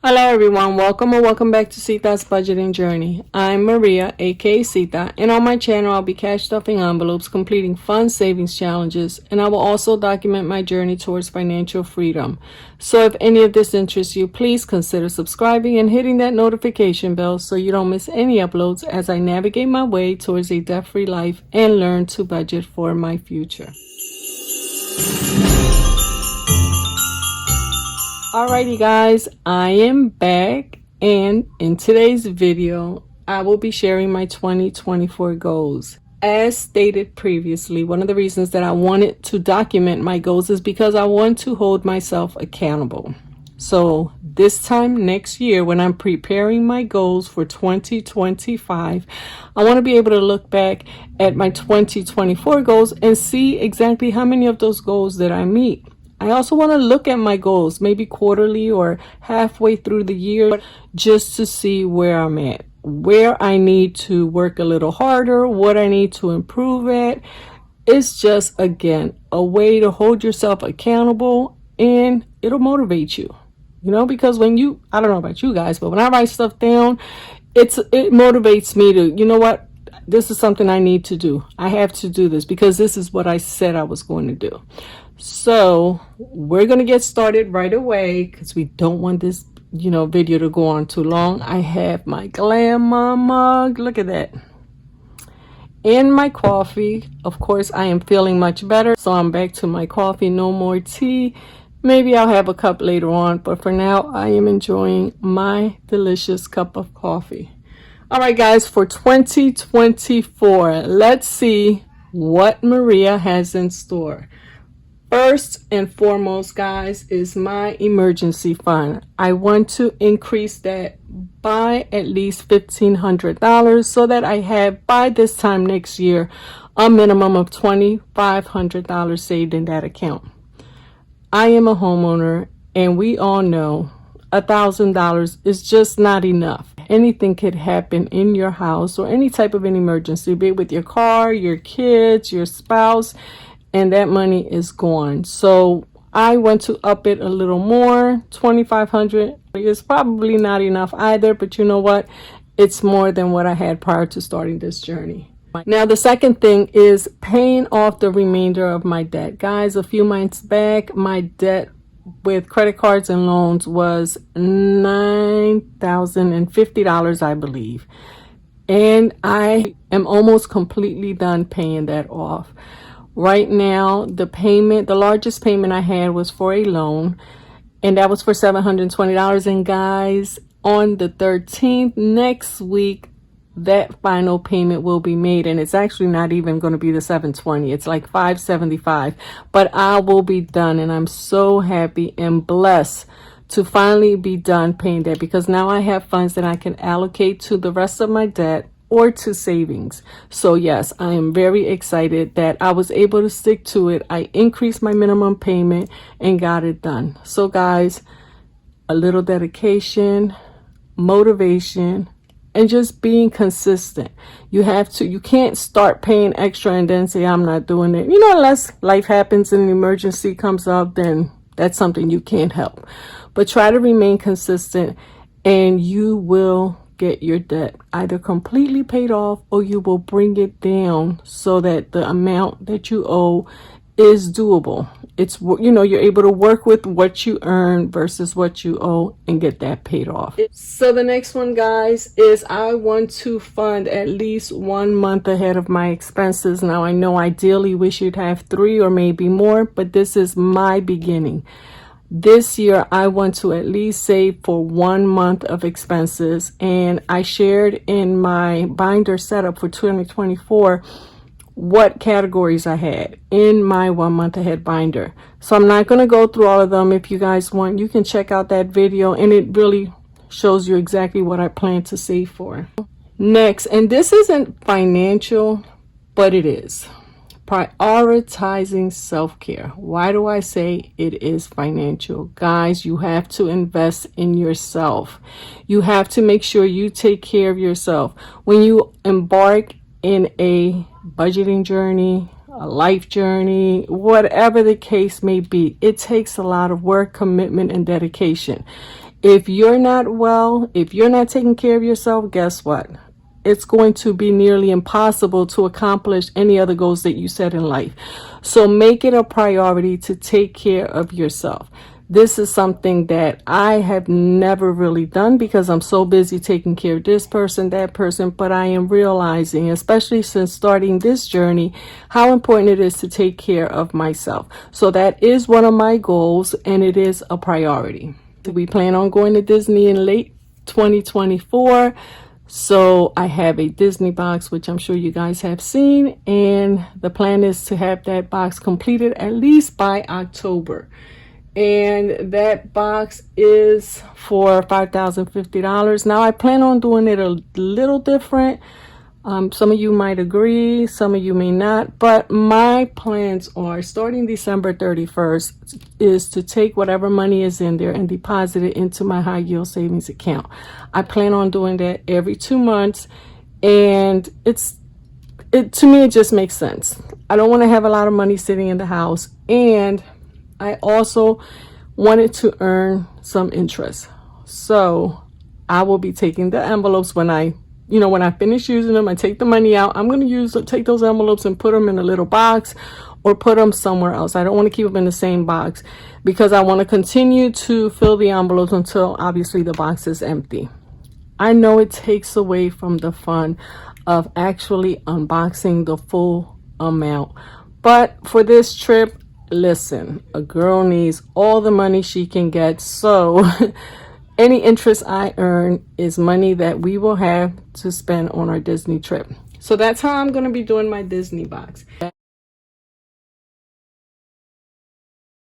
Hello everyone, welcome or welcome back to Sita's Budgeting Journey. I'm Maria, aka Sita, and on my channel I'll be cash stuffing envelopes, completing fun savings challenges, and I will also document my journey towards financial freedom. So if any of this interests you, please consider subscribing and hitting that notification bell so you don't miss any uploads as I navigate my way towards a debt-free life and learn to budget for my future. Alrighty guys, I am back, and in today's video I will be sharing my 2024 goals. As stated previously, one of the reasons that I wanted to document my goals is because I want to hold myself accountable. So this time next year, when I'm preparing my goals for 2025, I want to be able to look back at my 2024 goals and see exactly how many of those goals that I meet. I also want to look at my goals, maybe quarterly or halfway through the year, just to see where I'm at, where I need to work a little harder, what I need to improve at. It's just, again, a way to hold yourself accountable, and it'll motivate you. You know, because when you, I don't know about you guys, but when I write stuff down, it motivates me to, you know what, this is something I need to do. I have to do this because this is what I said I was going to do. So we're going to get started right away because we don't want this, video to go on too long. I have my Glamour mug. Look at that. And my coffee. Of course, I am feeling much better, so I'm back to my coffee. No more tea. Maybe I'll have a cup later on, but for now, I am enjoying my delicious cup of coffee. All right, guys, for 2024, let's see what Maria has in store. First and foremost, guys, is my emergency fund. I want to increase that by at least $1,500 so that I have, by this time next year, a minimum of $2,500 saved in that account. I am a homeowner, and we all know $1,000 is just not enough. Anything could happen in your house or any type of an emergency, be it with your car, your kids, your spouse, and that money is gone. So I want to up it a little more. $2,500 is probably not enough either, but you know what? It's more than what I had prior to starting this journey. Now, the second thing is paying off the remainder of my debt. Guys, a few months back, my debt with credit cards and loans was $9,050, I believe. And I am almost completely done paying that off. Right now, the largest payment I had was for a loan, and that was for $720. And guys, on the 13th, next week, that final payment will be made, and it's actually not even going to be the $720. It's like $575, but I will be done, and I'm so happy and blessed to finally be done paying that, because now I have funds that I can allocate to the rest of my debt or to savings. So yes, I am very excited that I was able to stick to it. I increased my minimum payment and got it done. So guys, a little dedication, motivation, and just being consistent. You can't start paying extra and then say, I'm not doing it. Unless life happens and an emergency comes up, then that's something you can't help. But try to remain consistent, and you will get your debt either completely paid off, or you will bring it down so that the amount that you owe is doable. It's, you're able to work with what you earn versus what you owe and get that paid off. So the next one, guys, is I want to fund at least 1 month ahead of my expenses. Now, I know ideally we should have 3 or maybe more, but this is my beginning. This year, I want to at least save for 1 month of expenses. And I shared in my binder setup for 2024 what categories I had in my 1 month ahead binder. So I'm not going to go through all of them. If you guys want, you can check out that video, and it really shows you exactly what I plan to save for. Next, and this isn't financial, but it is. Prioritizing self-care. Why do I say it is financial? Guys, you have to invest in yourself. You have to make sure you take care of yourself. When you embark in a budgeting journey, a life journey, whatever the case may be, it takes a lot of work, commitment, and dedication. If you're not well, if you're not taking care of yourself, guess what? It's going to be nearly impossible to accomplish any other goals that you set in life. So make it a priority to take care of yourself. This is something that I have never really done because I'm so busy taking care of this person, that person, but I am realizing, especially since starting this journey, how important it is to take care of myself. So that is one of my goals, and it is a priority. We plan on going to Disney in late 2024. So I have a Disney box, which I'm sure you guys have seen, and the plan is to have that box completed at least by October. And that box is for $5,050. Now I plan on doing it a little different. Some of you might agree, some of you may not, but my plans are starting December 31st is to take whatever money is in there and deposit it into my high yield savings account. I plan on doing that every 2 months, and to me it just makes sense. I don't want to have a lot of money sitting in the house, and I also wanted to earn some interest. So I will be taking the envelopes when I finish using them. I take the money out. I'm going to take those envelopes and put them in a little box or put them somewhere else. I don't want to keep them in the same box because I want to continue to fill the envelopes until obviously the box is empty. I know it takes away from the fun of actually unboxing the full amount, but for this trip, listen, a girl needs all the money she can get. So any interest I earn is money that we will have to spend on our Disney trip. So that's how I'm going to be doing my Disney box.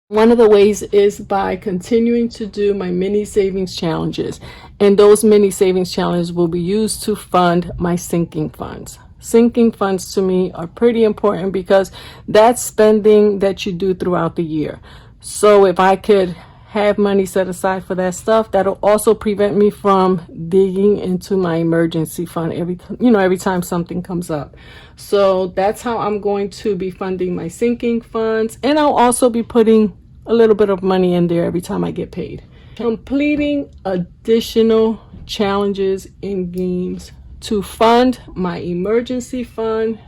One of the ways is by continuing to do my mini savings challenges. And those mini savings challenges will be used to fund my sinking funds. Sinking funds to me are pretty important because that's spending that you do throughout the year. So if I could have money set aside for that stuff, that'll also prevent me from digging into my emergency fund every time something comes up. So that's how I'm going to be funding my sinking funds, and I'll also be putting a little bit of money in there every time I get paid. Completing additional challenges and games to fund my emergency fund,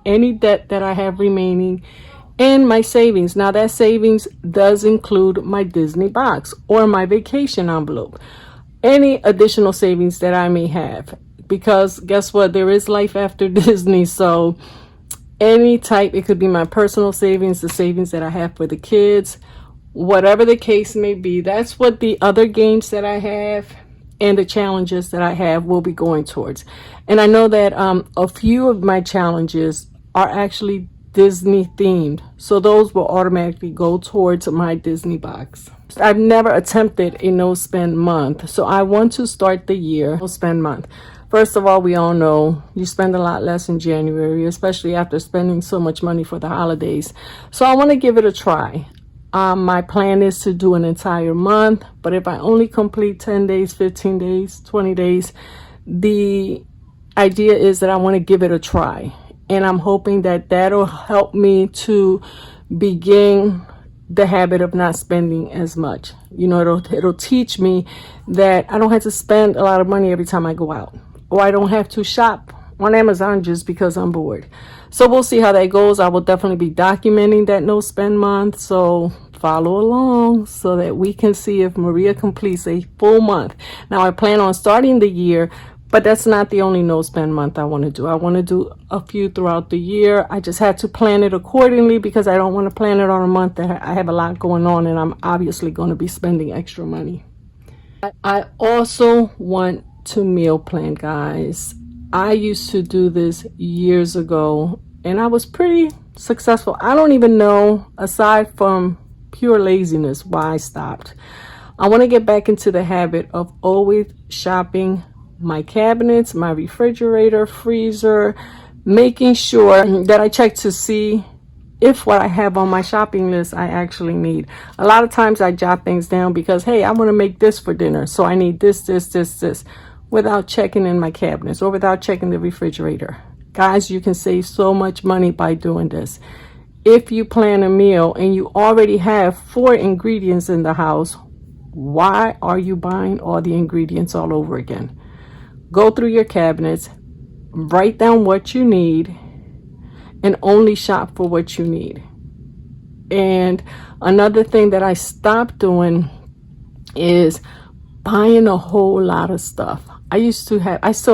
any debt that I have remaining, and my savings. Now that savings does include my Disney box or my vacation envelope, any additional savings that I may have, because guess what, there is life after Disney. So any type, it could be my personal savings, the savings that I have for the kids, whatever the case may be. That's what the other games that I have and the challenges that I have will be going towards. And I know that a few of my challenges are actually Disney themed, so those will automatically go towards my Disney box. I've never attempted a no spend month, so I want to start the year no spend month. First of all, we all know you spend a lot less in January, especially after spending so much money for the holidays. So I want to give it a try. My plan is to do an entire month, but if I only complete 10 days, 15 days, 20 days, the idea is that I want to give it a try. And I'm hoping that that'll help me to begin the habit of not spending as much. It'll teach me that I don't have to spend a lot of money every time I go out, or I don't have to shop on Amazon just because I'm bored. So we'll see how that goes. I will definitely be documenting that no spend month, so follow along so that we can see if Maria completes a full month. Now I plan on starting the year, but that's not the only no spend month I want to do. I want to do a few throughout the year. I just had to plan it accordingly because I don't want to plan it on a month that I have a lot going on and I'm obviously going to be spending extra money. I also want to meal plan, guys. I used to do this years ago and I was pretty successful. I don't even know, aside from pure laziness, why I stopped. I want to get back into the habit of always shopping my cabinets, my refrigerator, freezer, making sure that I check to see if what I have on my shopping list I actually need. A lot of times I jot things down because, hey, I want to make this for dinner, so I need this, without checking in my cabinets or without checking the refrigerator. Guys, you can save so much money by doing this. If you plan a meal and you already have 4 ingredients in the house, Why are you buying all the ingredients all over again? Go through your cabinets, write down what you need, and only shop for what you need. And another thing that I stopped doing is buying a whole lot of stuff. I still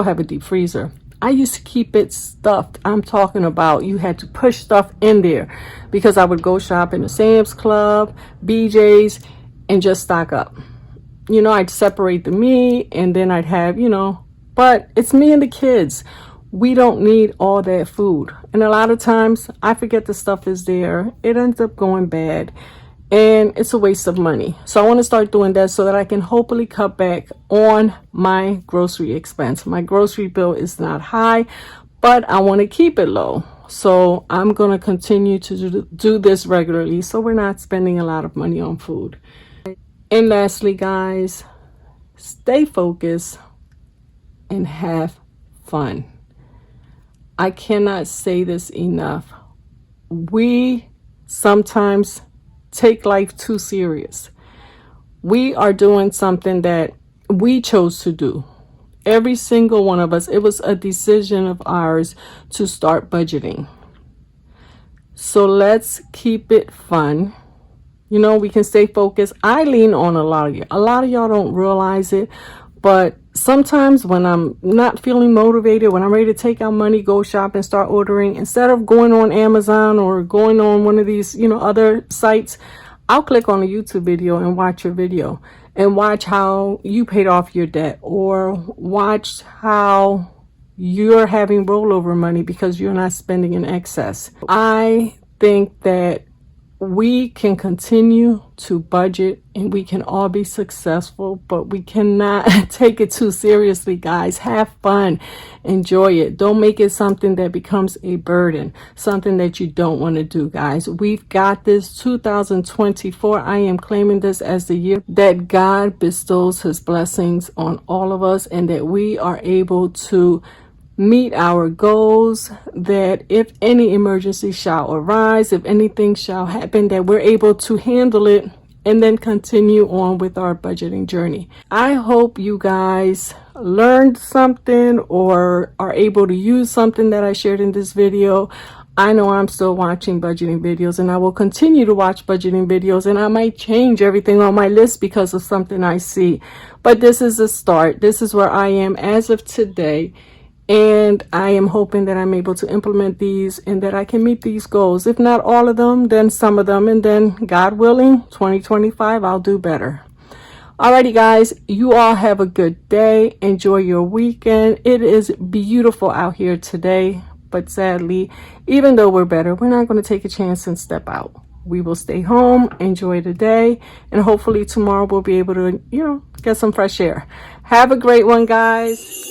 have a deep freezer. I used to keep it stuffed. I'm talking about you had to push stuff in there because I would go shop in the Sam's Club, BJ's, and just stock up. You know, I'd separate the meat and then I'd have, but it's me and the kids. We don't need all that food. And a lot of times I forget the stuff is there. It ends up going bad and it's a waste of money. So I want to start doing that so that I can hopefully cut back on my grocery expense. My grocery bill is not high, but I want to keep it low. So I'm going to continue to do this regularly so we're not spending a lot of money on food. And lastly, guys, stay focused and have fun. I cannot say this enough. We sometimes take life too serious. We are doing something that we chose to do. Every single one of us, it was a decision of ours to start budgeting. So let's keep it fun. We can stay focused. I lean on a lot of you. A lot of y'all don't realize it, but sometimes when I'm not feeling motivated, when I'm ready to take out money, go shop and start ordering, instead of going on Amazon or going on one of these, other sites, I'll click on a YouTube video and watch your video and watch how you paid off your debt, or watch how you're having rollover money because you're not spending in excess. I think that we can continue to budget and we can all be successful, but we cannot take it too seriously, guys. Have fun, enjoy it. Don't make it something that becomes a burden, something that you don't want to do, guys. We've got this 2024. I am claiming this as the year that God bestows his blessings on all of us and that we are able to meet our goals, that if any emergency shall arise, if anything shall happen, that we're able to handle it and then continue on with our budgeting journey. I hope you guys learned something or are able to use something that I shared in this video. I know I'm still watching budgeting videos and I will continue to watch budgeting videos, and I might change everything on my list because of something I see. But this is a start. This is where I am as of today. And I am hoping that I'm able to implement these and that I can meet these goals. If not all of them, then some of them. And then, God willing, 2025, I'll do better. Alrighty, guys, you all have a good day. Enjoy your weekend. It is beautiful out here today. But sadly, even though we're better, we're not going to take a chance and step out. We will stay home, enjoy the day, and hopefully tomorrow we'll be able to, get some fresh air. Have a great one, guys.